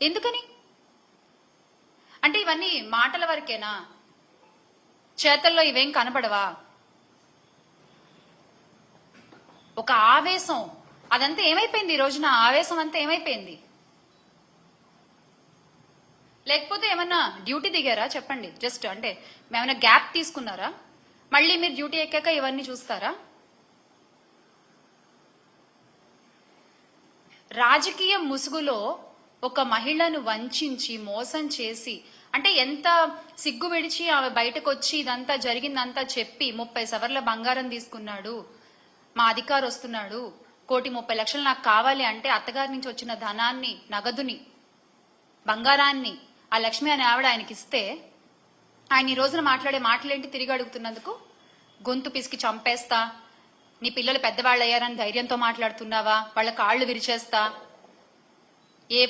ఎందుకని? అంటే ఇవన్నీ మాటల వరకేనా? చేతల్లో ఇవేం కనపడవా? ఒక ఆవేశం అదంతా ఏమైపోయింది? ఈ రోజున ఆవేశం అంతా ఏమైపోయింది? లేకపోతే ఏమన్నా డ్యూటీ దిగారా చెప్పండి? జస్ట్ అంటే ఏమైనా గ్యాప్ తీసుకున్నారా? మళ్ళీ మీరు డ్యూటీ ఎక్కాక ఇవన్నీ చూస్తారా? రాజకీయ ముసుగులో ఒక మహిళను వంచి మోసం చేసి, అంటే ఎంత సిగ్గు విడిచి ఆమె బయటకు వచ్చి ఇదంతా జరిగిందంతా చెప్పి 30 సవర్ల బంగారం తీసుకున్నాడు, మా అధికారు వస్తున్నాడు, 1,30,00,000 నాకు కావాలి అంటే అత్తగారి నుంచి వచ్చిన ధనాన్ని, నగదుని, బంగారాన్ని ఆ లక్ష్మి అనే ఆవిడ ఆయనకి ఇస్తే ఆయన ఈ రోజున మాట్లాడే మాటలేంటి? తిరిగి అడుగుతున్నందుకు గొంతు పిసికి చంపేస్తా, నీ పిల్లలు పెద్దవాళ్ళు అయ్యారని ధైర్యంతో మాట్లాడుతున్నావా, వాళ్ళ కాళ్ళు విరిచేస్తా, ఏ